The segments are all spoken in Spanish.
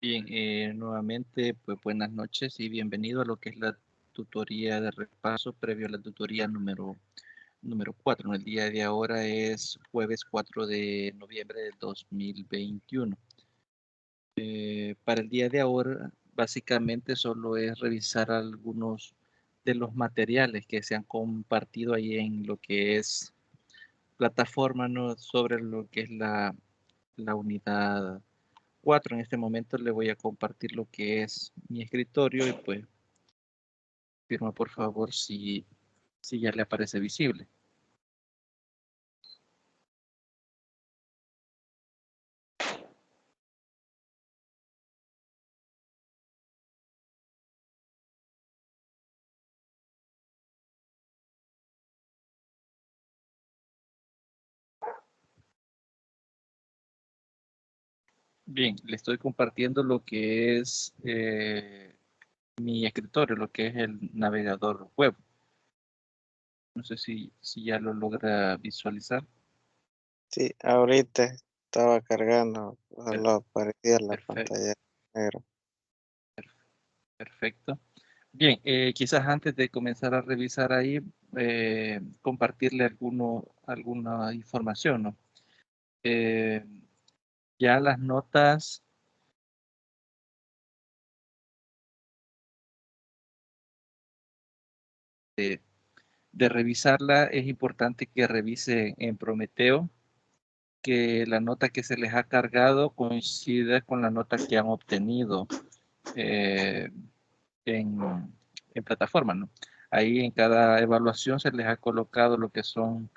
Bien, nuevamente, pues buenas noches y bienvenido a lo que es la tutoría de repaso previo a la tutoría número 4. ¿No? El día de ahora es jueves 4 de noviembre del 2021. Para el día de ahora, básicamente solo es revisar algunos de los materiales que se han compartido ahí en lo que es plataforma, ¿no? Sobre lo que es la unidad 4. En este momento le voy a compartir lo que es mi escritorio y pues firma por favor si ya le aparece visible. Bien, le estoy compartiendo lo que es mi escritorio, lo que es el navegador web. No sé si ya lo logra visualizar. Sí, ahorita estaba cargando, Per- solo aparecía la Perfecto, pantalla negra. perfecto. Bien, quizás antes de comenzar a revisar ahí, compartirle alguna información, ¿no? Eh, ya las notas de revisarla, es importante que revise en Prometeo que la nota que se les ha cargado coincida con la nota que han obtenido eh, en, en plataforma, ¿no? Ahí en cada evaluación se les ha colocado lo que son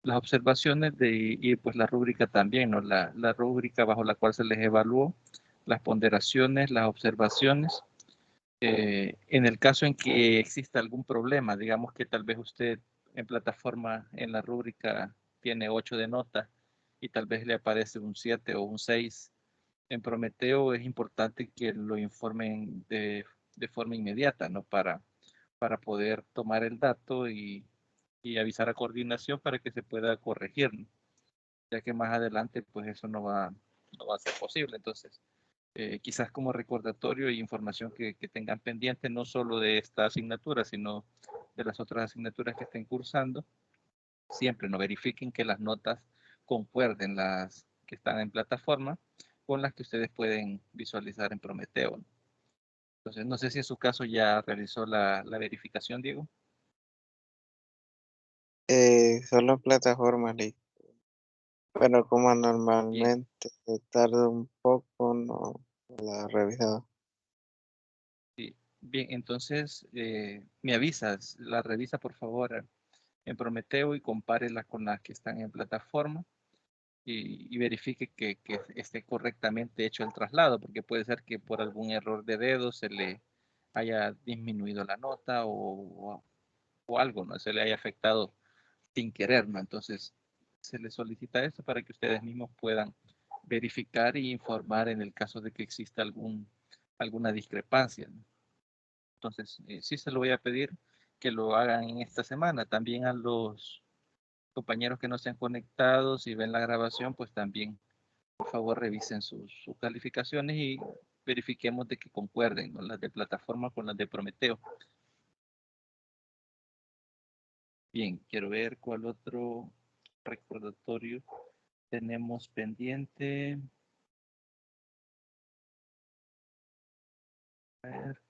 las observaciones y pues la rúbrica también, ¿no? La rúbrica bajo la cual se les evaluó, las ponderaciones, las observaciones. En el caso en que exista algún problema, digamos que tal vez usted en plataforma, en la rúbrica, tiene 8 de nota y tal vez le aparece un 7 o un 6. En Prometeo es importante que lo informen de forma inmediata, ¿no? Para poder tomar el dato y avisar a coordinación para que se pueda corregir, ¿no? Ya que más adelante pues eso no va a ser posible. Entonces, quizás como recordatorio e información que tengan pendiente, no solo de esta asignatura, sino de las otras asignaturas que estén cursando, siempre no verifiquen que las notas concuerden las que están en plataforma con las que ustedes pueden visualizar en Prometeo, ¿no? Entonces, no sé si en su caso ya realizó la verificación, Diego. Solo en plataforma, bueno, como Bien, normalmente tarda un poco, no la he revisado. sí. Bien, entonces me avisas, la revisa por favor en Prometeo y compárela con las que están en plataforma y verifique que esté correctamente hecho el traslado, porque puede ser que por algún error de dedo se le haya disminuido la nota o algo, ¿no? Se le haya afectado sin querer, ¿no? Entonces, se le solicita eso para que ustedes mismos puedan verificar y informar en el caso de que exista alguna discrepancia, ¿no? Entonces, sí se lo voy a pedir que lo hagan en esta semana. También a los compañeros que no se han conectado, si ven la grabación, pues también por favor revisen sus calificaciones y verifiquemos de que concuerden, ¿no? Las de plataforma con las de Prometeo. Bien, quiero ver cuál otro recordatorio tenemos pendiente. A ver,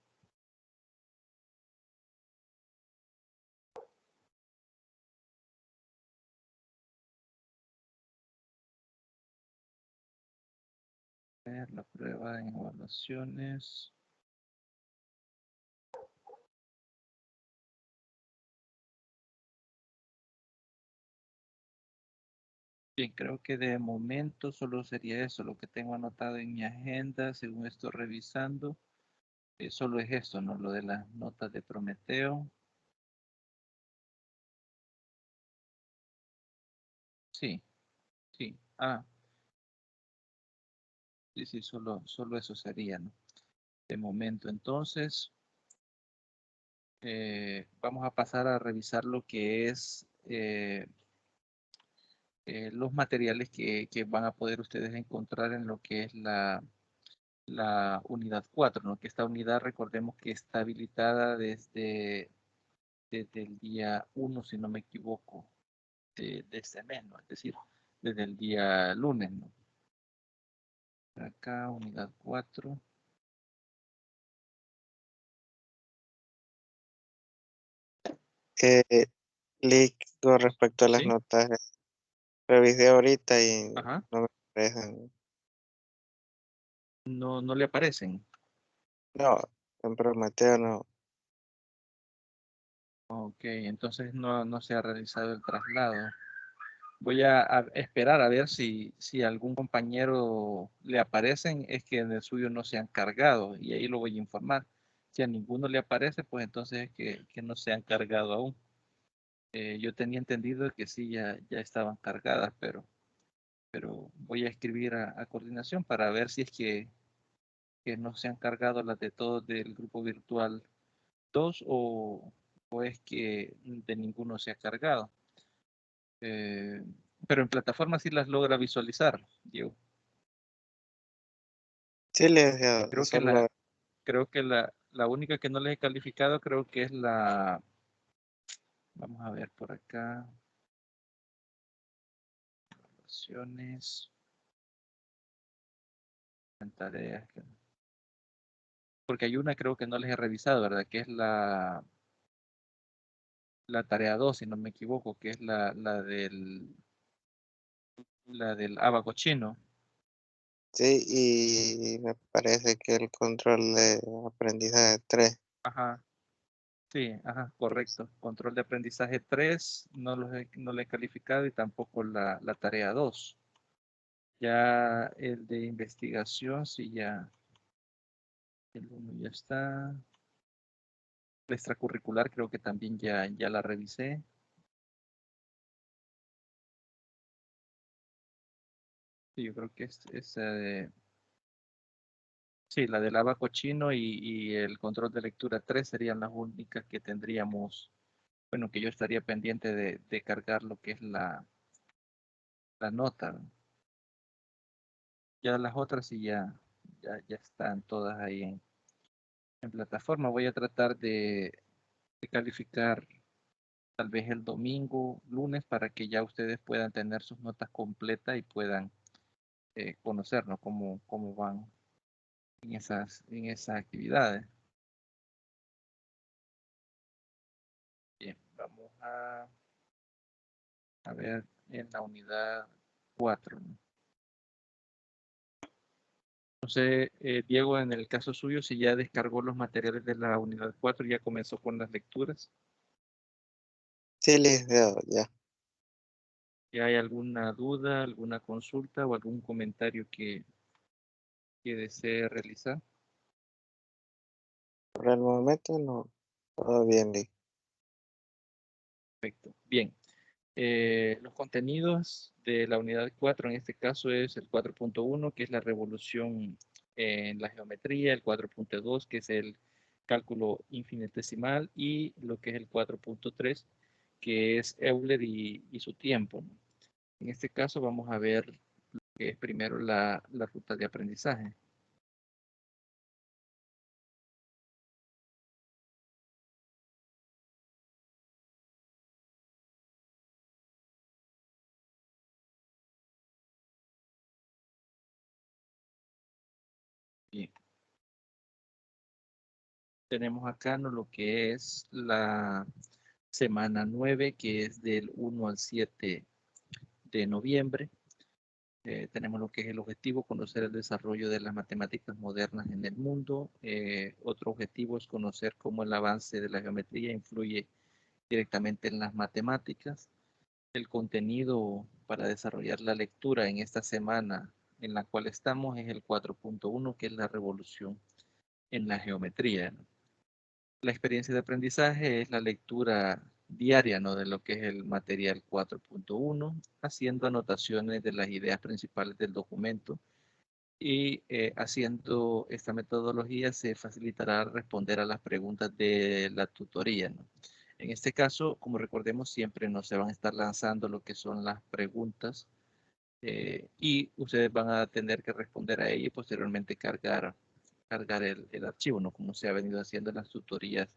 a ver, la prueba en evaluaciones. Bien, creo que de momento solo sería eso, lo que tengo anotado en mi agenda, según estoy revisando. Solo es eso, ¿no? Lo de las notas de Prometeo. Sí, sí. Ah, sí, sí, solo eso sería, ¿no? De momento, entonces, vamos a pasar a revisar lo que es los materiales que van a poder ustedes encontrar en lo que es la la unidad 4, ¿no? Que esta unidad, recordemos que está habilitada desde el día 1, si no me equivoco, de este mes, ¿no? Es decir, desde el día lunes, ¿no? Acá, unidad 4. Lick, con respecto a las ¿Sí? notas, revisé ahorita y Ajá. no me parecen. No, no le aparecen. No, en Prometeo no. Ok, entonces no se ha realizado el traslado. Voy a esperar a ver si algún compañero le aparecen, es que en el suyo no se han cargado y ahí lo voy a informar. Si a ninguno le aparece, pues entonces es que no se han cargado aún. Yo tenía entendido que sí, ya estaban cargadas, pero voy a escribir a coordinación para ver si es que no se han cargado las de todos del grupo virtual 2 o es que de ninguno se ha cargado. Eh, pero en plataforma sí las logra visualizar, Diego. Sí, licenciado, Creo que solo la única que no les he calificado creo que es vamos a ver por acá, opciones, en tareas, porque hay una creo que no les he revisado, ¿verdad? Que es la tarea 2 si no me equivoco, que es la del abaco chino. sí, y me parece que el control de aprendizaje 3. Ajá, sí, ajá, correcto. Control de aprendizaje 3 no le he calificado y tampoco la tarea 2. Ya el de investigación, sí, ya el uno ya está. La extracurricular creo que también ya la revisé. Sí, yo creo que sí, la del abaco chino y el control de lectura 3 serían las únicas que tendríamos, bueno, que yo estaría pendiente de cargar lo que es la nota. Ya las otras sí ya están todas ahí en plataforma. Voy a tratar de calificar tal vez el domingo, lunes, para que ya ustedes puedan tener sus notas completas y puedan conocernos cómo van en esas actividades. Bien, vamos a ver en la unidad 4. No sé, Diego, en el caso suyo, si ya descargó los materiales de la unidad 4, ya comenzó con las lecturas. Sí, licenciado, ya. ¿Ya hay alguna duda, alguna consulta o algún comentario que desee realizar? Por el momento no. Todo bien, Lick. Perfecto. Bien. Los contenidos de la unidad 4 en este caso es el 4.1, que es la revolución en la geometría, el 4.2, que es el cálculo infinitesimal, y lo que es el 4.3, que es Euler y su tiempo, ¿no? En este caso vamos a ver lo que es primero la ruta de aprendizaje. Bien. Tenemos acá, ¿no?, lo que es la semana 9, que es del 1 al 7 de noviembre. Tenemos lo que es el objetivo, conocer el desarrollo de las matemáticas modernas en el mundo. Otro objetivo es conocer cómo el avance de la geometría influye directamente en las matemáticas. El contenido para desarrollar la lectura en esta semana en la cual estamos es el 4.1, que es la revolución en la geometría, ¿no? La experiencia de aprendizaje es la lectura diaria, ¿no?, de lo que es el material 4.1, haciendo anotaciones de las ideas principales del documento y haciendo esta metodología se facilitará responder a las preguntas de la tutoría, ¿no? En este caso, como recordemos, siempre nos se van a estar lanzando lo que son las preguntas y ustedes van a tener que responder a ella y posteriormente cargar el archivo, ¿no? Como se ha venido haciendo en las tutorías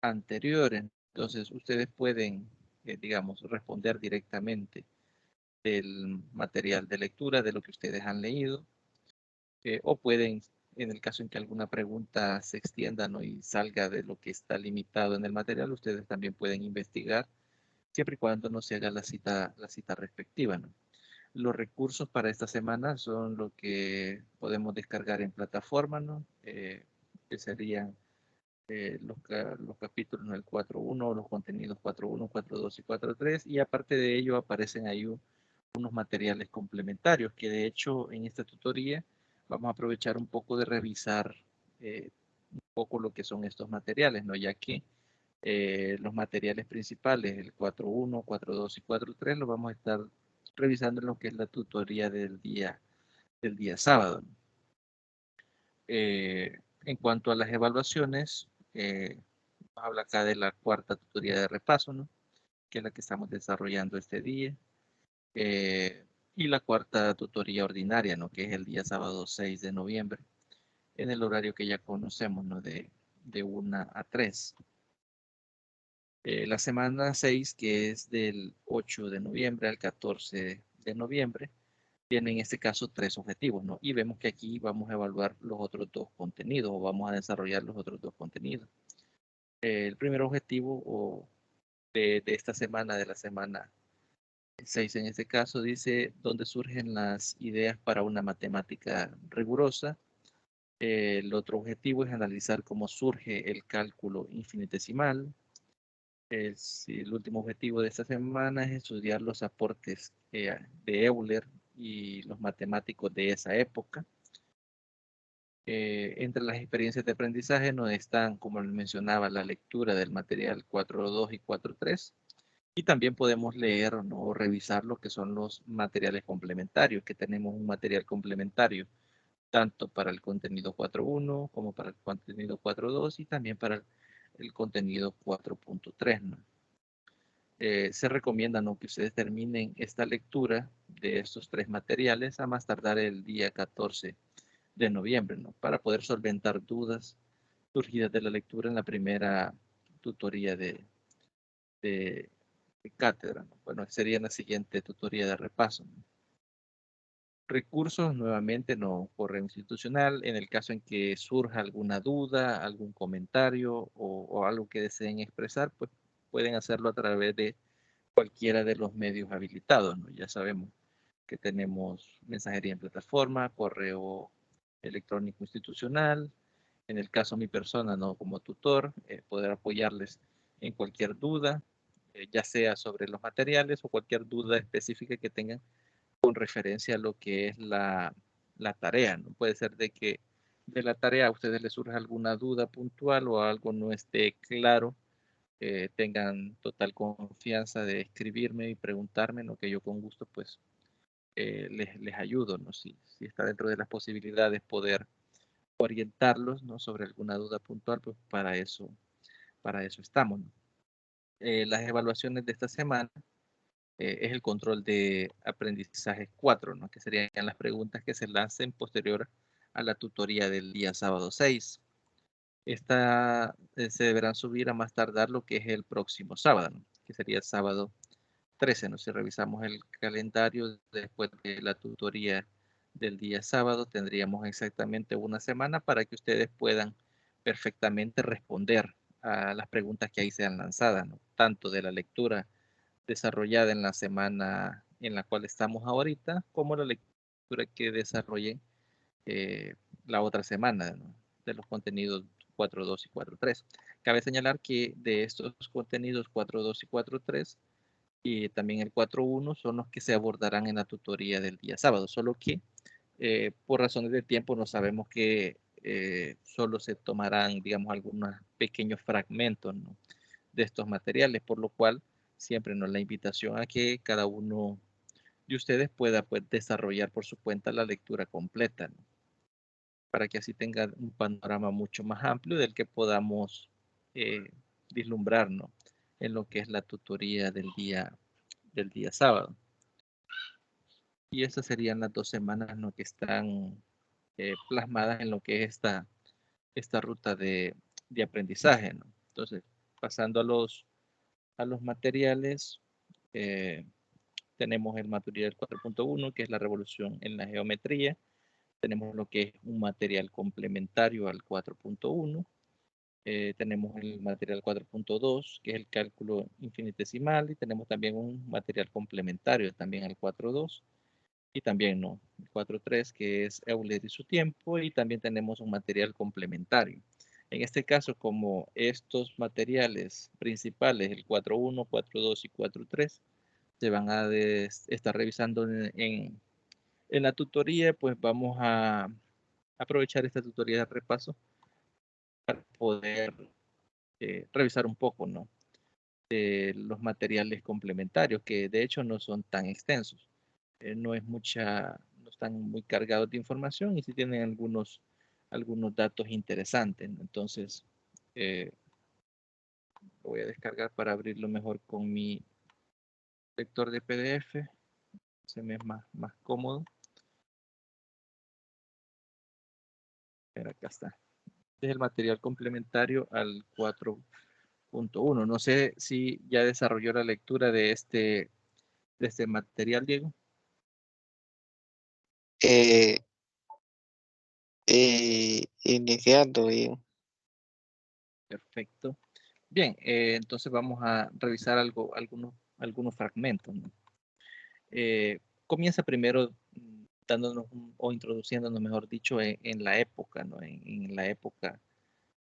anteriores. Entonces, ustedes pueden, digamos, responder directamente del material de lectura, de lo que ustedes han leído, o pueden, en el caso en que alguna pregunta se extienda, ¿no? Y salga de lo que está limitado en el material, ustedes también pueden investigar, siempre y cuando no se haga la cita respectiva, ¿no? Los recursos para esta semana son lo que podemos descargar en plataforma, ¿no? Que serían los capítulos del 4.1, los contenidos 4.1, 4.2 y 4.3, y aparte de ello aparecen ahí unos materiales complementarios, que de hecho en esta tutoría vamos a aprovechar un poco de revisar un poco lo que son estos materiales, ¿no? Ya que los materiales principales, el 4.1, 4.2 y 4.3, los vamos a estar revisando en lo que es la tutoría del día sábado, ¿no? En cuanto a las evaluaciones, habla acá de la cuarta tutoría de repaso, ¿no? Que es la que estamos desarrollando este día. Y la cuarta tutoría ordinaria, ¿no? Que es el día sábado 6 de noviembre, en el horario que ya conocemos, ¿no? De 1 a 3. La semana 6, que es del 8 de noviembre al 14 de noviembre, tiene en este caso 3 objetivos, ¿no? Y vemos que aquí vamos a evaluar los otros 2 contenidos, o vamos a desarrollar los otros 2 contenidos. El primer objetivo de esta semana, de la semana 6 en este caso, dice dónde surgen las ideas para una matemática rigurosa. El otro objetivo es analizar cómo surge el cálculo infinitesimal. El último objetivo de esta semana es estudiar los aportes de Euler y los matemáticos de esa época. Entre las experiencias de aprendizaje no están, como les mencionaba, la lectura del material 4.2 y 4.3. Y también podemos leer, ¿no? O revisar lo que son los materiales complementarios, que tenemos un material complementario tanto para el contenido 4.1 como para el contenido 4.2 y también para el contenido 4.3, ¿no? Se recomienda, ¿no? Que ustedes terminen esta lectura de estos 3 materiales a más tardar el día 14 de noviembre, ¿no? Para poder solventar dudas surgidas de la lectura en la primera tutoría de cátedra, ¿no? Bueno, sería en la siguiente tutoría de repaso, ¿no? Recursos, nuevamente, no correo institucional. En el caso en que surja alguna duda, algún comentario o algo que deseen expresar, pues pueden hacerlo a través de cualquiera de los medios habilitados, ¿no? Ya sabemos que tenemos mensajería en plataforma, correo electrónico institucional. En el caso de mi persona, ¿no? Como tutor, poder apoyarles en cualquier duda, ya sea sobre los materiales o cualquier duda específica que tengan con referencia a lo que es la tarea, ¿no? Puede ser de que de la tarea a ustedes les surja alguna duda puntual o algo no esté claro, tengan total confianza de escribirme y preguntarme, ¿no? Que yo con gusto pues les ayudo, ¿no? Si está dentro de las posibilidades poder orientarlos, ¿no? Sobre alguna duda puntual, pues para eso estamos, ¿no? Las evaluaciones de esta semana es el control de aprendizaje 4, ¿no? Que serían las preguntas que se lancen posterior a la tutoría del día sábado 6. Esta se deberán subir a más tardar lo que es el próximo sábado, ¿no? Que sería el sábado 13, ¿no? Si revisamos el calendario después de la tutoría del día sábado, tendríamos exactamente una semana para que ustedes puedan perfectamente responder a las preguntas que ahí sean lanzadas, ¿no? Tanto de la lectura desarrollada en la semana en la cual estamos ahorita, como la lectura que desarrollen eh, la otra semana, ¿no? De los contenidos 4.2 y 4.3. Cabe señalar que de estos contenidos 4.2 y 4.3 y también el 4.1 son los que se abordarán en la tutoría del día sábado, solo que por razones de tiempo no sabemos que solo se tomarán, digamos, algunos pequeños fragmentos, ¿no? De estos materiales, por lo cual siempre nos la invitación a que cada uno de ustedes pueda pues, desarrollar por su cuenta la lectura completa, ¿no? Para que así tengan un panorama mucho más amplio del que podamos eh, vislumbrar, ¿no? En lo que es la tutoría del día sábado. Y esas serían las 2 semanas, ¿no?, que están plasmadas en lo que es esta ruta de aprendizaje, ¿no? Entonces, pasando a los materiales, tenemos el material 4.1, que es la revolución en la geometría. Tenemos lo que es un material complementario al 4.1. Tenemos el material 4.2, que es el cálculo infinitesimal, y tenemos también un material complementario también al 4.2, y también no, el 4.3, que es Euler y su tiempo, y también tenemos un material complementario. En este caso, como estos materiales principales, el 4.1, 4.2 y 4.3, se van a estar revisando en la tutoría, pues vamos a aprovechar esta tutoría de repaso para poder revisar un poco, ¿no?, de los materiales complementarios, que de hecho no son tan extensos. No están muy cargados de información y sí tienen algunos datos interesantes, ¿no? Entonces, lo voy a descargar para abrirlo mejor con mi lector de PDF. Se me es más cómodo. Pero acá está. Este es el material complementario al 4.1. No sé si ya desarrolló la lectura de este material, Diego. Eh, Iniciando bien. Perfecto. Bien, entonces vamos a revisar algunos fragmentos, ¿no? Comienza primero dándonos o introduciéndonos, mejor dicho, en la época, ¿no? En la época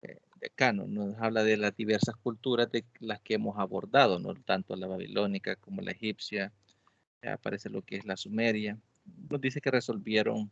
de acá, ¿no? Nos habla de las diversas culturas de las que hemos abordado, ¿no? Tanto la babilónica como la egipcia, aparece lo que es la sumeria. Nos dice que resolvieron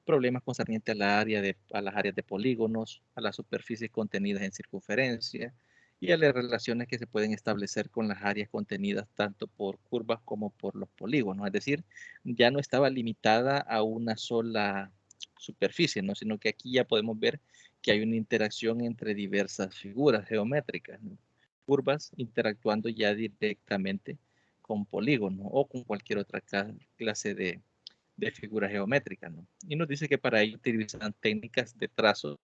problemas concernientes a las áreas de polígonos, a las superficies contenidas en circunferencia y a las relaciones que se pueden establecer con las áreas contenidas tanto por curvas como por los polígonos. Es decir, ya no estaba limitada a una sola superficie, ¿no?, sino que aquí ya podemos ver que hay una interacción entre diversas figuras geométricas, ¿no?, curvas interactuando ya directamente con polígonos o con cualquier otra clase de figuras geométricas, ¿no? Y nos dice que para ello utilizan técnicas de trazos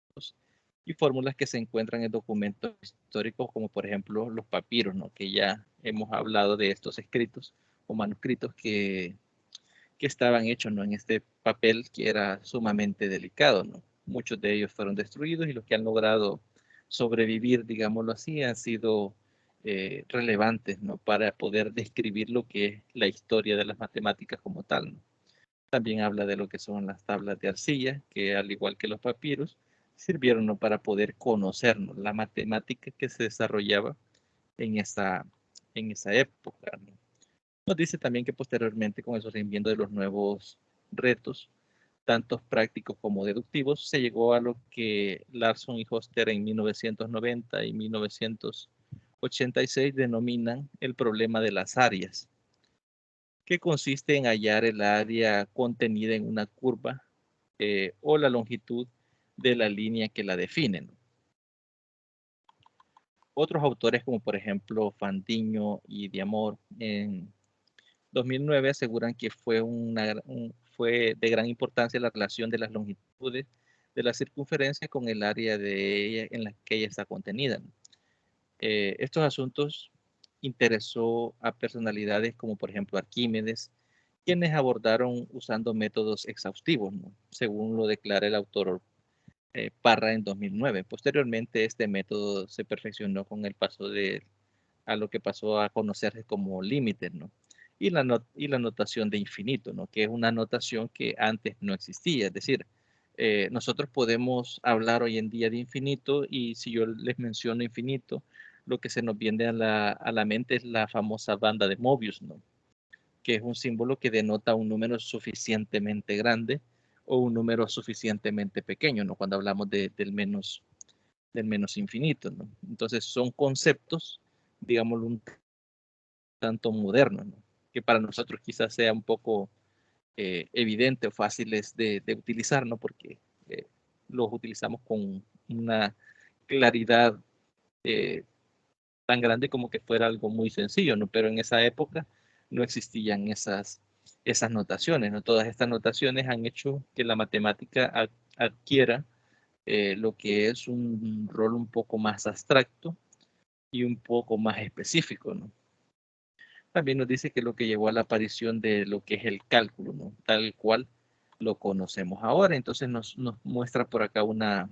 y fórmulas que se encuentran en documentos históricos como por ejemplo los papiros, ¿no?, que ya hemos hablado de estos escritos o manuscritos que estaban hechos, ¿no?, en este papel que era sumamente delicado, ¿no? Muchos de ellos fueron destruidos y los que han logrado sobrevivir, digámoslo así, han sido relevantes, ¿no?, para poder describir lo que es la historia de las matemáticas como tal, ¿no? También habla de lo que son las tablas de arcilla, que al igual que los papiros, sirvieron, ¿no?, para poder conocernos la matemática que se desarrollaba en esa época, ¿no? Nos dice también que posteriormente, con el surgimiento de los nuevos retos, tanto prácticos como deductivos, se llegó a lo que Larson y Hoster en 1990 y 1986 denominan el problema de las áreas, que consiste en hallar el área contenida en una curva o la longitud de la línea que la define, ¿no? Otros autores, como por ejemplo Fandiño y Diamor, en 2009 aseguran que fue de gran importancia la relación de las longitudes de la circunferencia con el área de ella en la que ella está contenida, ¿no? Estos asuntos interesó a personalidades como por ejemplo Arquímedes, quienes abordaron usando métodos exhaustivos, ¿no?, según lo declara el autor Parra en 2009. Posteriormente, este método se perfeccionó con el paso a lo que pasó a conocerse como límites, ¿no? Y la notación de infinito, ¿no?, que es una notación que antes no existía. Es decir, nosotros podemos hablar hoy en día de infinito y si yo les menciono infinito, lo que se nos viene a la mente es la famosa banda de Mobius, ¿no?, que es un símbolo que denota un número suficientemente grande o un número suficientemente pequeño, ¿no?, cuando hablamos del menos infinito, ¿no? Entonces son conceptos, digámoslo, un tanto modernos, ¿no?, que para nosotros quizás sea un poco evidente o fáciles de utilizar, ¿no?, porque los utilizamos con una claridad eh, tan grande como que fuera algo muy sencillo, ¿no? Pero en esa época no existían esas notaciones, ¿no? Todas estas notaciones han hecho que la matemática adquiera lo que es un rol un poco más abstracto y un poco más específico, ¿no? También nos dice que lo que llevó a la aparición de lo que es el cálculo, ¿no? Tal cual lo conocemos ahora. Entonces nos muestra por acá una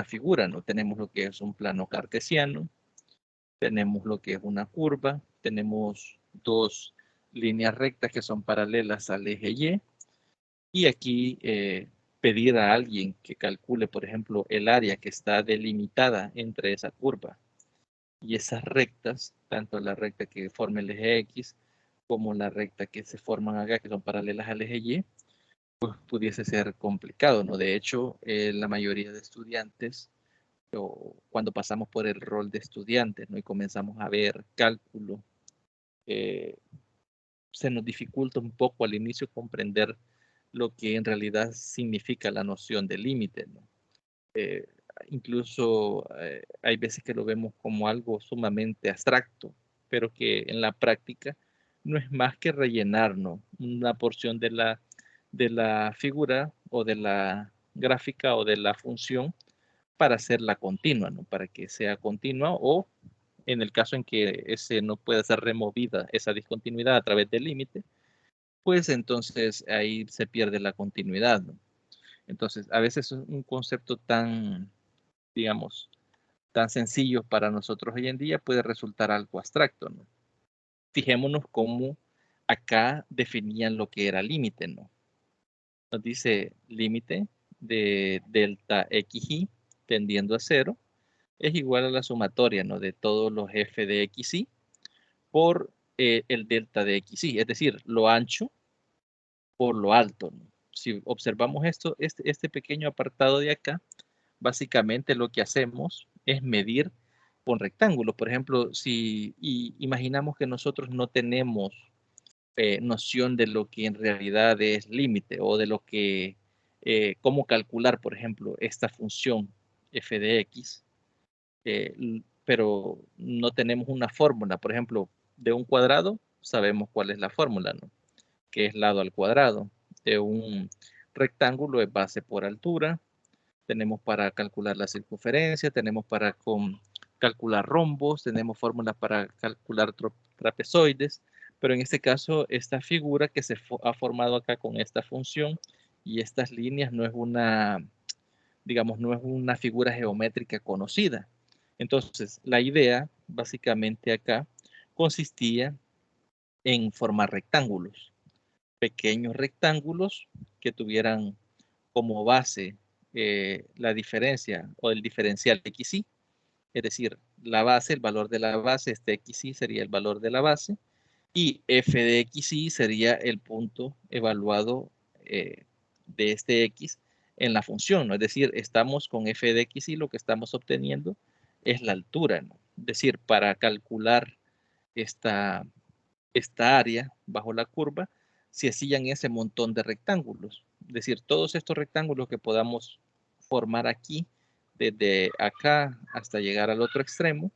figura, ¿no? Tenemos lo que es un plano cartesiano, tenemos lo que es una curva, tenemos dos líneas rectas que son paralelas al eje Y, y aquí pedir a alguien que calcule, por ejemplo, el área que está delimitada entre esa curva y esas rectas, tanto la recta que forma el eje X como la recta que se forman acá, que son paralelas al eje Y, pues pudiese ser complicado, ¿no? De hecho, la mayoría de estudiantes, o cuando pasamos por el rol de estudiantes, ¿no? Y comenzamos a ver cálculo, eh, se nos dificulta un poco al inicio comprender lo que en realidad significa la noción de límite, ¿no? Eh, Incluso hay veces que lo vemos como algo sumamente abstracto, pero que en la práctica no es más que rellenar, ¿no? Una porción de la figura o de la gráfica o de la función para hacerla continua, ¿no? Para que sea continua, o en el caso en que ese no pueda ser removida, esa discontinuidad a través del límite, pues entonces ahí se pierde la continuidad, ¿no? Entonces, a veces es un concepto tan, digamos, tan sencillo para nosotros hoy en día puede resultar algo abstracto, ¿no? Fijémonos cómo acá definían lo que era límite, ¿no? Nos dice límite de delta xy tendiendo a cero es igual a la sumatoria, ¿no? De todos los f de xy por el delta de xy, es decir, lo ancho por lo alto, ¿no? Si observamos esto, este pequeño apartado de acá, básicamente lo que hacemos es medir con rectángulos. Por ejemplo, si imaginamos que nosotros no tenemos noción de lo que en realidad es límite o de lo que, cómo calcular, por ejemplo, esta función f de x, pero no tenemos una fórmula. Por ejemplo, de un cuadrado sabemos cuál es la fórmula, ¿no? Que es lado al cuadrado. De un rectángulo es base por altura. Tenemos para calcular la circunferencia, tenemos para calcular rombos, tenemos fórmulas para calcular trapezoides, pero en este caso esta figura que se ha formado acá con esta función y estas líneas no es una, digamos, no es una figura geométrica conocida. Entonces, la idea básicamente acá consistía en formar rectángulos, pequeños rectángulos que tuvieran como base la diferencia o el diferencial xy, es decir, la base, el valor de la base, este xy sería el valor de la base, y f de xy sería el punto evaluado de este x en la función, ¿no? Es decir, estamos con f de xy, lo que estamos obteniendo es la altura, ¿no? Es decir, para calcular esta, esta área bajo la curva, se hacían ese montón de rectángulos. Es decir, todos estos rectángulos que podamos formar aquí, desde acá hasta llegar al otro extremo,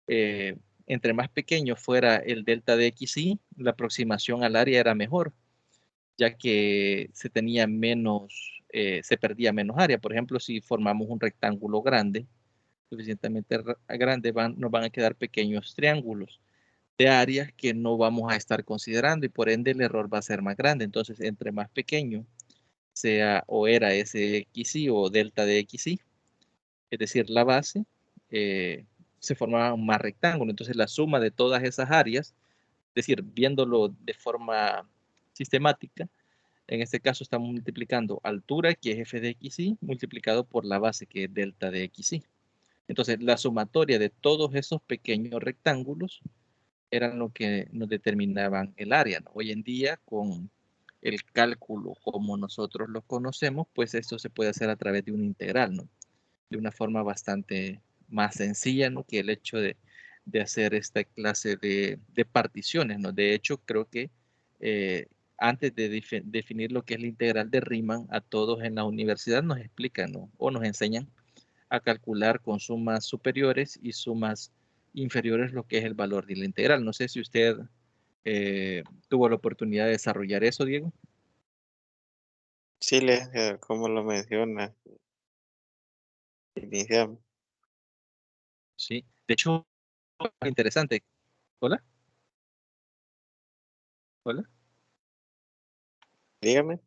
eh, entre más pequeño fuera el delta de xy, la aproximación al área era mejor, ya que se tenía menos, se perdía menos área. Por ejemplo, si formamos un rectángulo grande, suficientemente grande, nos van a quedar pequeños triángulos de áreas que no vamos a estar considerando y por ende el error va a ser más grande. Entonces, entre más pequeño sea o era ese xy o delta de xy, es decir, la base, se formaba más rectángulo. Entonces, la suma de todas esas áreas, es decir, viéndolo de forma sistemática, en este caso estamos multiplicando altura, que es f de xy, multiplicado por la base, que es delta de xy. Entonces, la sumatoria de todos esos pequeños rectángulos eran lo que nos determinaban el área, ¿no? Hoy en día, con el cálculo como nosotros lo conocemos, pues esto se puede hacer a través de una integral, ¿no? De una forma bastante más sencilla, ¿no? Que el hecho de hacer esta clase de particiones, ¿no? De hecho, creo que antes de definir lo que es la integral de Riemann, a todos en la universidad nos explican, ¿no? O nos enseñan a calcular con sumas superiores y sumas inferiores lo que es el valor de la integral. No sé si usted tuvo la oportunidad de desarrollar eso, Diego. Sí, como lo menciona inicialmente. Sí. De hecho, interesante. Hola, hola, Dígame.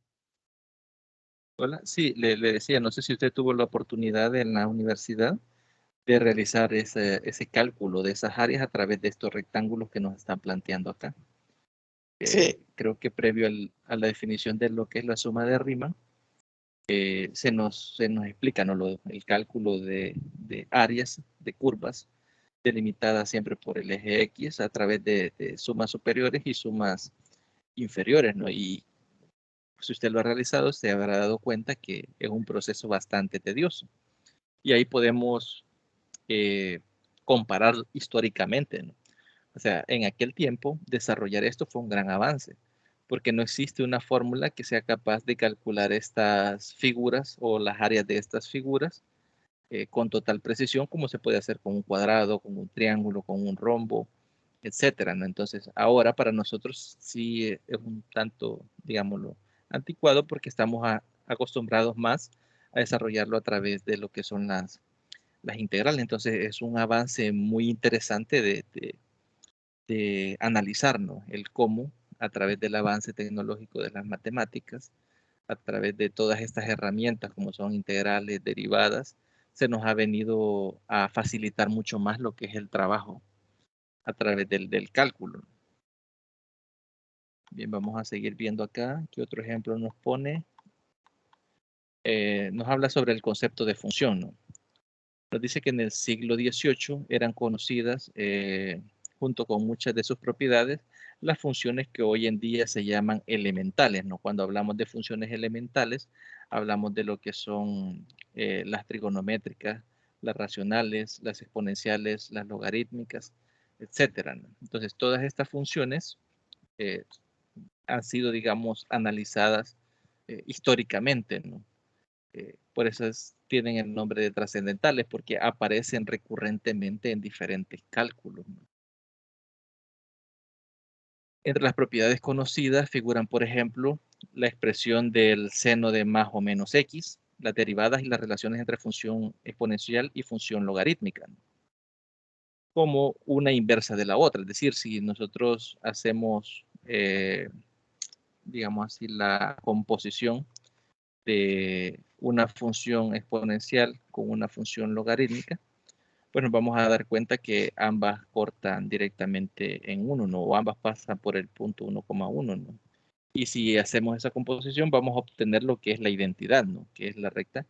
hola. Sí, le decía, no sé si usted tuvo la oportunidad en la universidad de realizar ese cálculo de esas áreas a través de estos rectángulos que nos están planteando acá. Sí, Creo que previo a la definición de lo que es la suma de Riemann, se nos explica, ¿no? El cálculo de áreas de curvas delimitadas siempre por el eje X a través de sumas superiores y sumas inferiores, ¿no? Y si usted lo ha realizado, se habrá dado cuenta que es un proceso bastante tedioso. Y ahí podemos eh, comparar históricamente, ¿no? O sea, en aquel tiempo desarrollar esto fue un gran avance, porque no existe una fórmula que sea capaz de calcular estas figuras o las áreas de estas figuras con total precisión, como se puede hacer con un cuadrado, con un triángulo, con un rombo, etcétera, ¿no? Entonces, ahora para nosotros sí es un tanto, digámoslo, anticuado porque estamos acostumbrados más a desarrollarlo a través de lo que son las integrales. Entonces, es un avance muy interesante de analizar, ¿no? El cómo a través del avance tecnológico de las matemáticas, a través de todas estas herramientas como son integrales, derivadas, se nos ha venido a facilitar mucho más lo que es el trabajo a través del cálculo. Bien, vamos a seguir viendo acá. ¿Qué otro ejemplo nos pone? Nos habla sobre el concepto de función, ¿no? Nos dice que en el siglo XVIII eran conocidas, junto con muchas de sus propiedades, las funciones que hoy en día se llaman elementales, ¿no? Cuando hablamos de funciones elementales, hablamos de lo que son las trigonométricas, las racionales, las exponenciales, las logarítmicas, etcétera, ¿no? Entonces, todas estas funciones eh, han sido, digamos, analizadas históricamente, ¿no? Por eso tienen el nombre de trascendentales, porque aparecen recurrentemente en diferentes cálculos, ¿no? Entre las propiedades conocidas figuran, por ejemplo, la expresión del seno de más o menos x, las derivadas y las relaciones entre función exponencial y función logarítmica, ¿no? Como una inversa de la otra. Es decir, si nosotros hacemos, digamos así, la composición de una función exponencial con una función logarítmica, pues nos vamos a dar cuenta que ambas cortan directamente en 1, ¿no? O ambas pasan por el punto 1,1, ¿no? Y si hacemos esa composición, vamos a obtener lo que es la identidad, ¿no? Que es la recta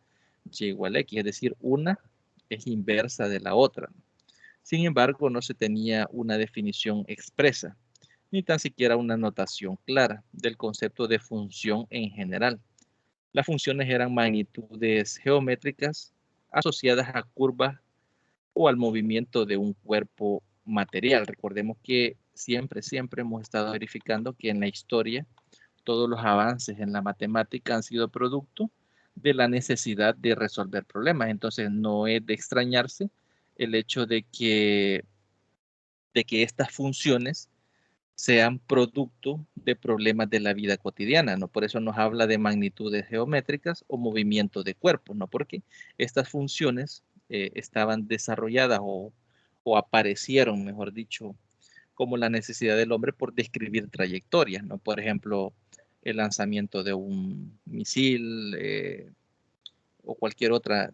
y igual a x, es decir, una es inversa de la otra, ¿no? Sin embargo, no se tenía una definición expresa, ni tan siquiera una notación clara del concepto de función en general. Las funciones eran magnitudes geométricas asociadas a curvas o al movimiento de un cuerpo material. Recordemos que siempre hemos estado verificando que en la historia todos los avances en la matemática han sido producto de la necesidad de resolver problemas. Entonces no es de extrañarse el hecho de que estas funciones sean producto de problemas de la vida cotidiana, ¿no? Por eso nos habla de magnitudes geométricas o movimiento de cuerpos, ¿no? Porque estas funciones estaban desarrolladas o aparecieron, mejor dicho, como la necesidad del hombre por describir trayectorias, ¿no? Por ejemplo, el lanzamiento de un misil o cualquier otra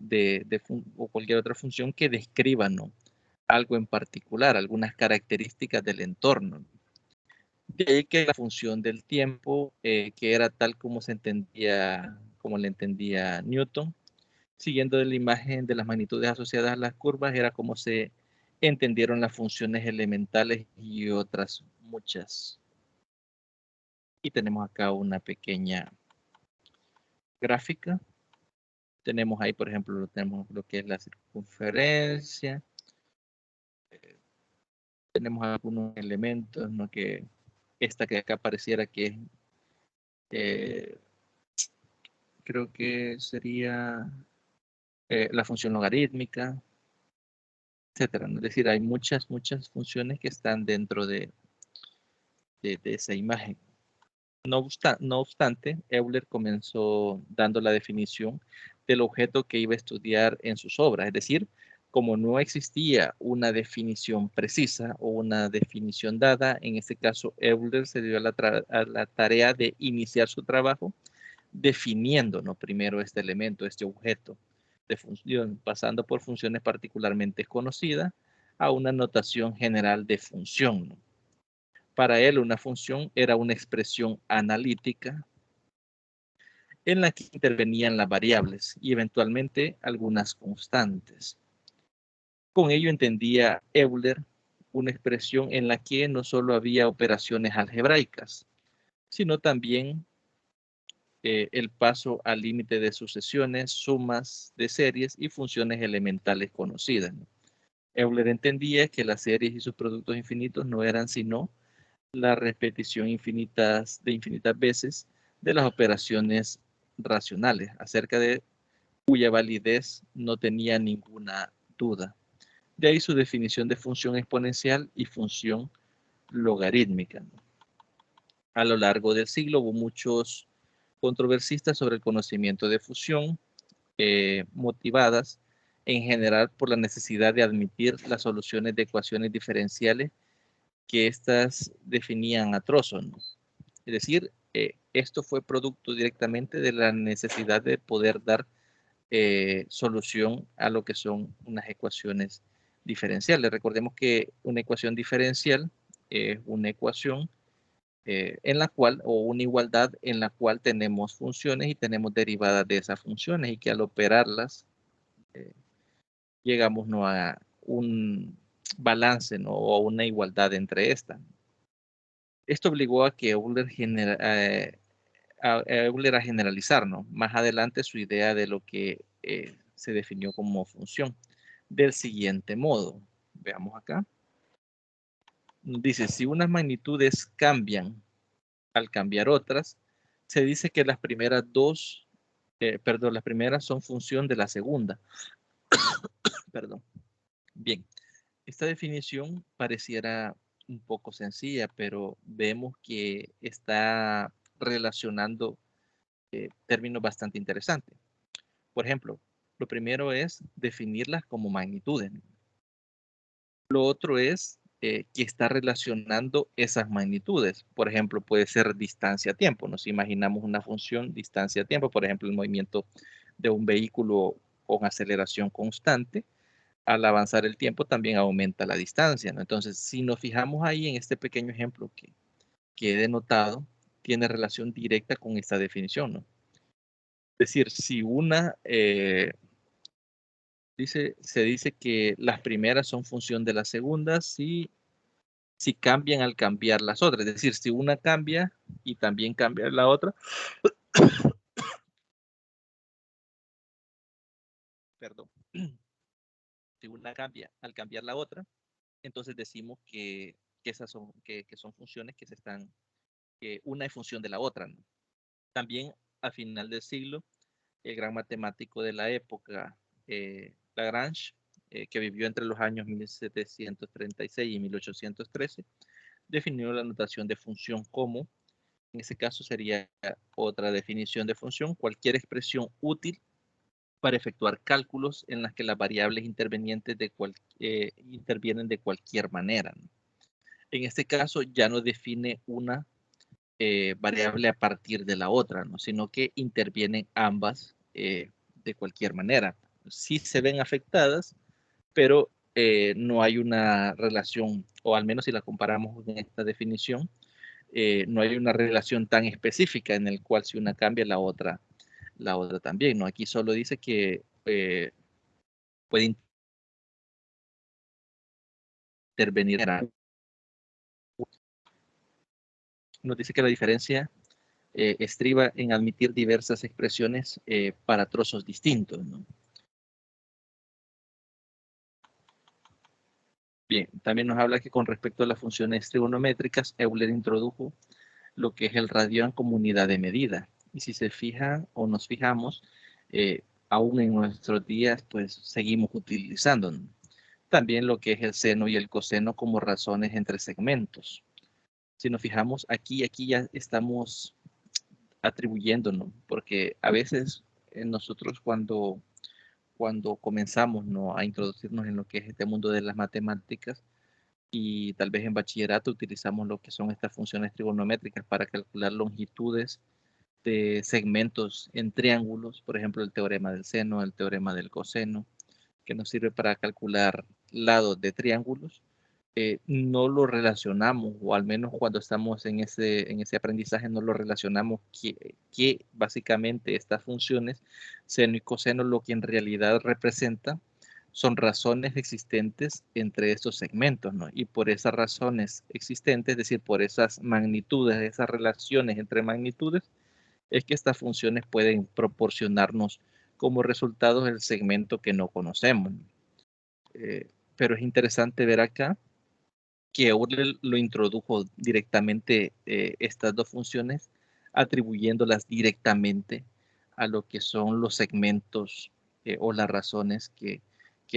o cualquier otra función que describa, ¿no? Algo en particular, algunas características del entorno. De ahí que la función del tiempo, que era tal como se entendía, como le entendía Newton, siguiendo de la imagen de las magnitudes asociadas a las curvas, era como se entendieron las funciones elementales y otras muchas. Y tenemos acá una pequeña gráfica. Tenemos ahí, por ejemplo, tenemos lo que es la circunferencia. Tenemos algunos elementos, ¿no? Que esta que acá pareciera que eh, creo que sería la función logarítmica, etcétera, ¿no? Es decir, hay muchas funciones que están dentro de esa imagen. No obstante, Euler comenzó dando la definición del objeto que iba a estudiar en sus obras. Es decir, como no existía una definición precisa o una definición dada, en este caso Euler se dio a la tarea de iniciar su trabajo definiendo, ¿no?, primero este elemento, este objeto de función, pasando por funciones particularmente conocidas a una notación general de función, ¿no? Para él, una función era una expresión analítica en la que intervenían las variables y eventualmente algunas constantes. Con ello entendía Euler una expresión en la que no solo había operaciones algebraicas, sino también el paso al límite de sucesiones, sumas de series y funciones elementales conocidas, ¿no? Euler entendía que las series y sus productos infinitos no eran sino la repetición de infinitas veces de las operaciones racionales, acerca de cuya validez no tenía ninguna duda. De ahí su definición de función exponencial y función logarítmica, ¿no? A lo largo del siglo hubo muchos controversistas sobre el conocimiento de fusión, motivadas en general por la necesidad de admitir las soluciones de ecuaciones diferenciales que éstas definían a trozos, ¿no? Es decir, esto fue producto directamente de la necesidad de poder dar solución a lo que son unas ecuaciones diferenciales. Recordemos que una ecuación diferencial es una ecuación en la cual, o una igualdad en la cual tenemos funciones y tenemos derivadas de esas funciones y que al operarlas llegamos, ¿no?, a un balance, ¿no?, o a una igualdad entre estas. Esto obligó a que Euler a generalizar, ¿no?, más adelante su idea de lo que se definió como función del siguiente modo. Veamos acá. Dice, si unas magnitudes cambian al cambiar otras, se dice que las primeras las primeras son función de la segunda. Perdón. Bien, esta definición pareciera un poco sencilla, pero vemos que está relacionando términos bastante interesantes. Por ejemplo, lo primero es definirlas como magnitudes. Lo otro es que está relacionando esas magnitudes. Por ejemplo, puede ser distancia-tiempo. Nos imaginamos una función distancia-tiempo, por ejemplo, el movimiento de un vehículo con aceleración constante. Al avanzar el tiempo también aumenta la distancia, ¿no? Entonces, si nos fijamos ahí en este pequeño ejemplo que he denotado, tiene relación directa con esta definición, ¿no? Es decir, si se dice que las primeras son función de las segundas si cambian al cambiar las otras. Es decir, si una cambia y también cambia la otra, perdón, si una cambia al cambiar la otra, entonces decimos que esas que son funciones que una es función de la otra, ¿no? También a final del siglo, el gran matemático de la época, Lagrange, que vivió entre los años 1736 y 1813, definió la notación de función como, en ese caso sería otra definición de función, cualquier expresión útil para efectuar cálculos en las que las variables intervenientes intervienen de cualquier manera, ¿no? En este caso ya no define una variable a partir de la otra, ¿no?, sino que intervienen ambas de cualquier manera. Sí se ven afectadas, pero no hay una relación, o al menos si la comparamos con esta definición, no hay una relación tan específica en el cual si una cambia la otra también, ¿no? Aquí solo dice que puede intervenir. Nos dice que la diferencia estriba en admitir diversas expresiones para trozos distintos, ¿no? Bien, también nos habla que con respecto a las funciones trigonométricas, Euler introdujo lo que es el radián como unidad de medida. Y si se fijan o nos fijamos, aún en nuestros días, pues seguimos utilizando, ¿no? También lo que es el seno y el coseno como razones entre segmentos. Si nos fijamos aquí ya estamos atribuyéndonos, porque a veces nosotros cuando comenzamos, ¿no?, a introducirnos en lo que es este mundo de las matemáticas, y tal vez en bachillerato utilizamos lo que son estas funciones trigonométricas para calcular longitudes de segmentos en triángulos, por ejemplo, el teorema del seno, el teorema del coseno, que nos sirve para calcular lados de triángulos. No lo relacionamos, o al menos cuando estamos en ese aprendizaje, no lo relacionamos que básicamente estas funciones, seno y coseno, lo que en realidad representa son razones existentes entre estos segmentos, ¿no? Y por esas razones existentes, es decir, por esas magnitudes, esas relaciones entre magnitudes, es que estas funciones pueden proporcionarnos como resultado el segmento que no conocemos. Eh, pero es interesante ver acá que Euler lo introdujo directamente, estas dos funciones, atribuyéndolas directamente a lo que son los segmentos o las razones que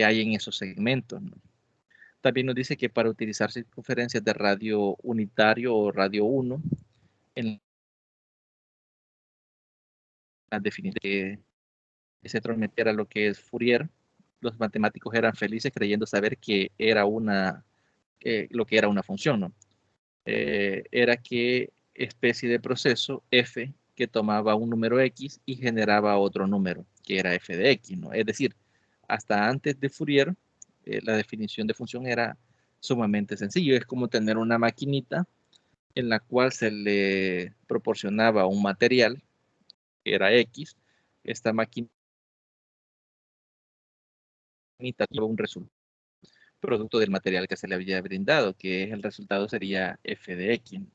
hay en esos segmentos, ¿no? También nos dice que para utilizar circunferencias de radio unitario o radio 1, en la definición que se transmitiera lo que es Fourier, los matemáticos eran felices creyendo saber que era lo que era una función, ¿no? Era qué especie de proceso f que tomaba un número x y generaba otro número, que era f de x, ¿no? Es decir, hasta antes de Fourier, la definición de función era sumamente sencillo. Es como tener una maquinita en la cual se le proporcionaba un material, que era x. Esta maquinita lleva un resultado producto del material que se le había brindado, que el resultado sería f de x, ¿no?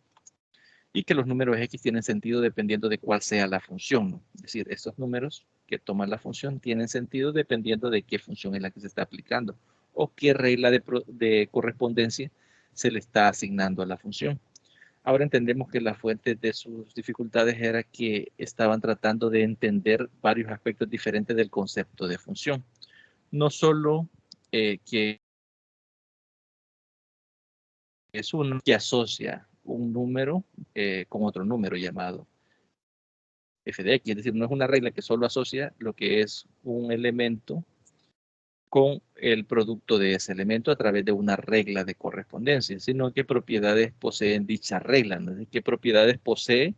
Y que los números x tienen sentido dependiendo de cuál sea la función, ¿no? Es decir, estos números que toman la función tienen sentido dependiendo de qué función es la que se está aplicando o qué regla de correspondencia se le está asignando a la función. Ahora entendemos que la fuente de sus dificultades era que estaban tratando de entender varios aspectos diferentes del concepto de función. No solo que es uno que asocia un número con otro número llamado f de x, es decir, no es una regla que solo asocia lo que es un elemento con el producto de ese elemento a través de una regla de correspondencia, sino qué propiedades poseen dicha regla, ¿no? ¿Qué propiedades posee,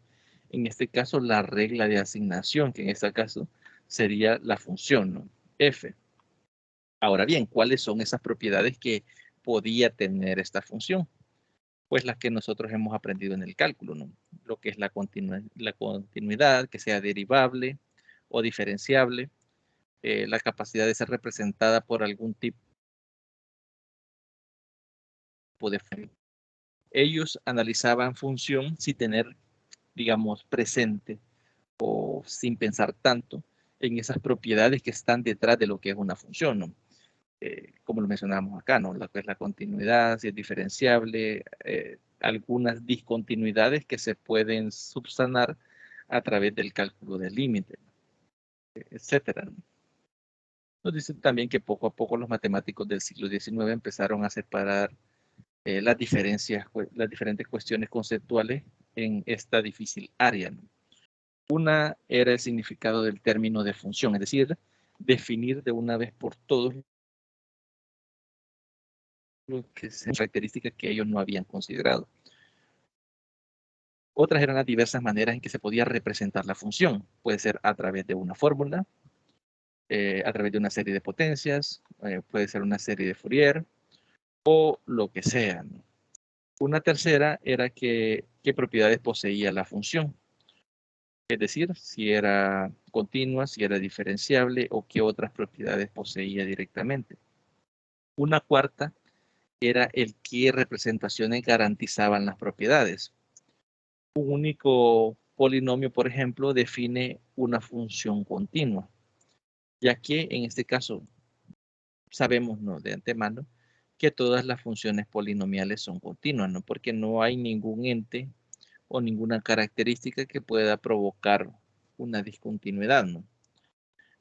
en este caso, la regla de asignación, que en este caso sería la función, ¿no?, f. Ahora bien, ¿cuáles son esas propiedades que podía tener esta función? Pues las que nosotros hemos aprendido en el cálculo, ¿no? Lo que es la continuidad, que sea derivable o diferenciable, la capacidad de ser representada por algún tipo de función. Ellos analizaban función sin tener, digamos, presente o sin pensar tanto en esas propiedades que están detrás de lo que es una función, ¿no? Como lo mencionamos acá, ¿no? Lo que es la continuidad, si es diferenciable, algunas discontinuidades que se pueden subsanar a través del cálculo del límite, etcétera, ¿no? Nos dice también que poco a poco los matemáticos del siglo XIX empezaron a separar las diferentes cuestiones conceptuales en esta difícil área, ¿no? Una era el significado del término de función, es decir, definir de una vez por todas características que ellos no habían considerado. Otras eran las diversas maneras en que se podía representar la función. Puede ser a través de una fórmula, a través de una serie de potencias, puede ser una serie de Fourier o lo que sea, ¿no? Una tercera era qué propiedades poseía la función. Es decir, si era continua, si era diferenciable o qué otras propiedades poseía directamente. Una cuarta era el qué representaciones garantizaban las propiedades. Un único polinomio, por ejemplo, define una función continua, ya que en este caso sabemos, ¿no?, de antemano que todas las funciones polinomiales son continuas, ¿no?, porque no hay ningún ente o ninguna característica que pueda provocar una discontinuidad, ¿no?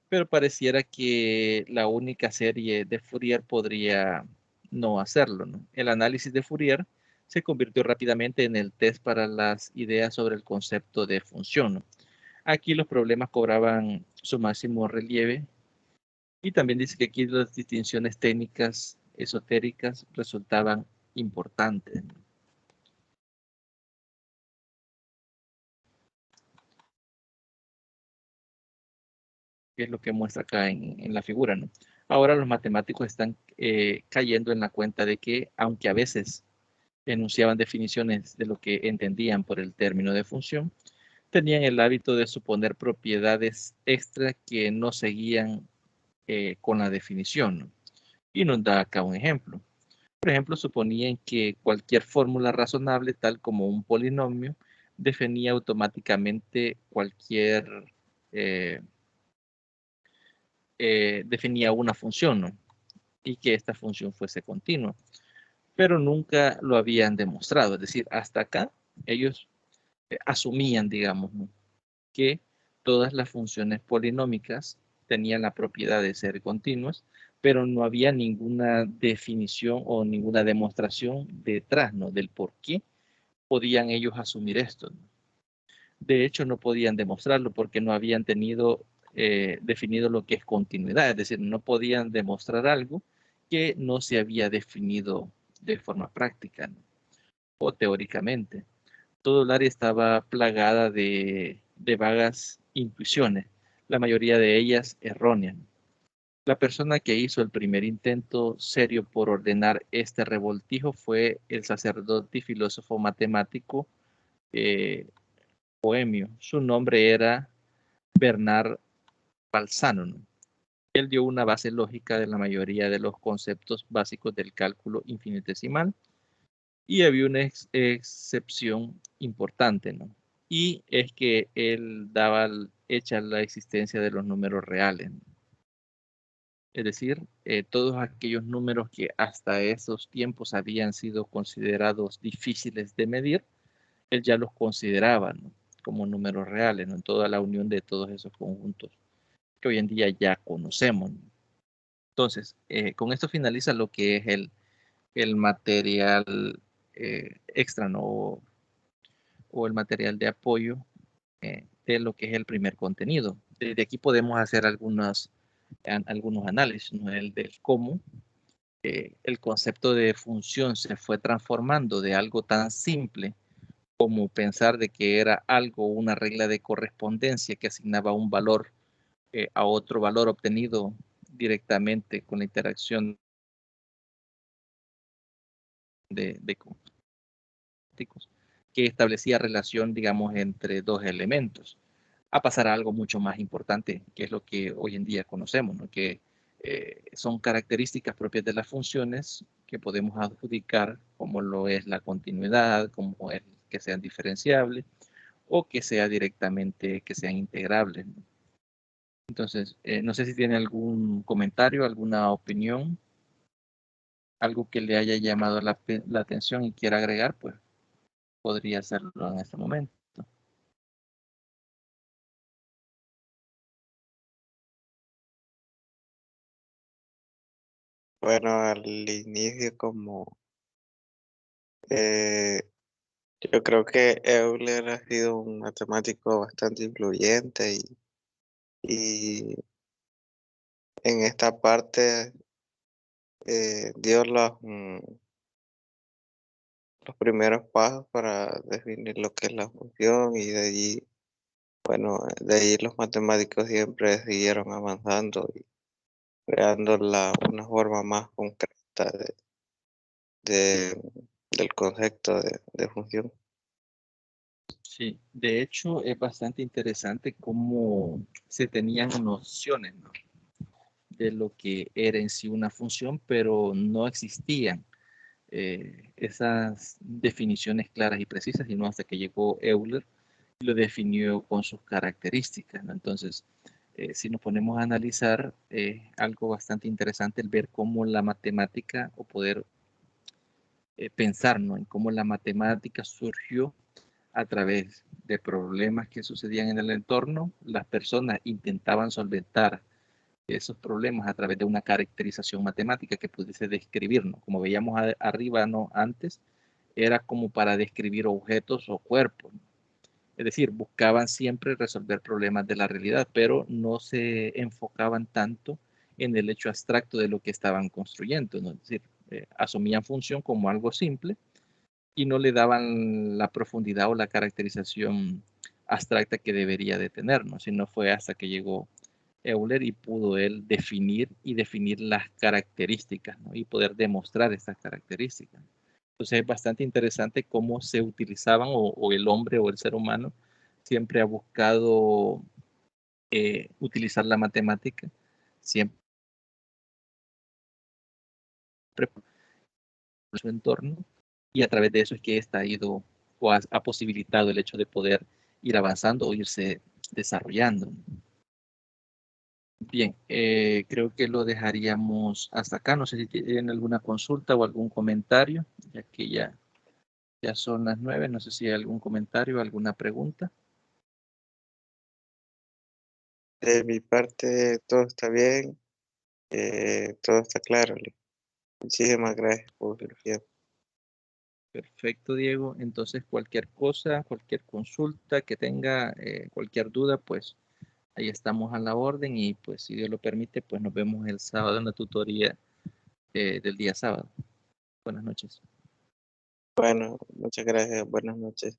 Pero pareciera que la única serie de Fourier podría no hacerlo, ¿no? El análisis de Fourier se convirtió rápidamente en el test para las ideas sobre el concepto de función, ¿no? Aquí los problemas cobraban su máximo relieve y también dice que aquí las distinciones técnicas esotéricas resultaban importantes, ¿no? Que es lo que muestra acá en la figura, ¿no? Ahora los matemáticos están cayendo en la cuenta de que, aunque a veces enunciaban definiciones de lo que entendían por el término de función, tenían el hábito de suponer propiedades extra que no seguían con la definición, ¿no? Y nos da acá un ejemplo. Por ejemplo, suponían que cualquier fórmula razonable, tal como un polinomio, definía automáticamente eh, definía una función, ¿no? Y que esta función fuese continua, pero nunca lo habían demostrado. Es decir, hasta acá ellos asumían, digamos, ¿no?, que todas las funciones polinómicas tenían la propiedad de ser continuas, pero no había ninguna definición o ninguna demostración detrás, ¿no?, del por qué podían ellos asumir esto, ¿no? De hecho, no podían demostrarlo porque no habían tenido definido lo que es continuidad, es decir, no podían demostrar algo que no se había definido de forma práctica, ¿no?, o teóricamente. Todo el área estaba plagada de vagas intuiciones, la mayoría de ellas erróneas. La persona que hizo el primer intento serio por ordenar este revoltijo fue el sacerdote y filósofo matemático eh, bohemio. Su nombre era Bernard Balzano, ¿no? Él dio una base lógica de la mayoría de los conceptos básicos del cálculo infinitesimal y había una excepción importante, ¿no? Y es que él daba hecha la existencia de los números reales, ¿no? Es decir, todos aquellos números que hasta esos tiempos habían sido considerados difíciles de medir, él ya los consideraba, ¿no?, como números reales, ¿no?, en toda la unión de todos esos conjuntos que hoy en día ya conocemos, ¿no? Entonces, con esto finaliza lo que es el material extra, ¿no?, o el material de apoyo de lo que es el primer contenido. Desde aquí podemos hacer algunos análisis, ¿no?, el del cómo el concepto de función se fue transformando de algo tan simple como pensar de que era algo, una regla de correspondencia que asignaba un valor a otro valor obtenido directamente con la interacción de cuánticos, que establecía relación, digamos, entre dos elementos, a pasar a algo mucho más importante, que es lo que hoy en día conocemos, ¿no?, que son características propias de las funciones que podemos adjudicar, como lo es la continuidad, como es que sean diferenciables, o que sea directamente, que sean integrables, ¿no? Entonces, no sé si tiene algún comentario, alguna opinión, algo que le haya llamado la atención y quiera agregar, pues podría hacerlo en este momento. Bueno, al inicio eh, yo creo que Euler ha sido un matemático bastante influyente y en esta parte dio los primeros pasos para definir lo que es la función y de allí, bueno, de allí los matemáticos siempre siguieron avanzando y creando una forma más concreta de- del concepto de función. Sí, de hecho es bastante interesante cómo se tenían nociones, ¿no?, de lo que era en sí una función, pero no existían esas definiciones claras y precisas, sino hasta que llegó Euler y lo definió con sus características, ¿no? Entonces, si nos ponemos a analizar, algo bastante interesante el ver cómo la matemática o poder pensar, ¿no?, en cómo la matemática surgió a través de problemas que sucedían en el entorno. Las personas intentaban solventar esos problemas a través de una caracterización matemática que pudiese describirnos. Como veíamos arriba, ¿no?, antes, era como para describir objetos o cuerpos. Es decir, buscaban siempre resolver problemas de la realidad, pero no se enfocaban tanto en el hecho abstracto de lo que estaban construyendo, ¿no? Es decir, asumían función como algo simple y no le daban la profundidad o la caracterización abstracta que debería de tener, ¿no? Sino fue hasta que llegó Euler y pudo él definir las características, ¿no? Y poder demostrar estas características. Entonces es bastante interesante cómo se utilizaban o el hombre o el ser humano siempre ha buscado utilizar la matemática, siempre en su entorno, y a través de eso es que esta ha ido o ha posibilitado el hecho de poder ir avanzando o irse desarrollando. Bien, creo que lo dejaríamos hasta acá. No sé si tienen alguna consulta o algún comentario, ya que ya son las 9. No sé si hay algún comentario, alguna pregunta. De mi parte, todo está bien, todo está claro. Muchísimas gracias por el tiempo. Perfecto, Diego. Entonces, cualquier cosa, cualquier consulta que tenga, cualquier duda, pues ahí estamos a la orden y pues si Dios lo permite, pues nos vemos el sábado en la tutoría del día sábado. Buenas noches. Bueno, muchas gracias. Buenas noches.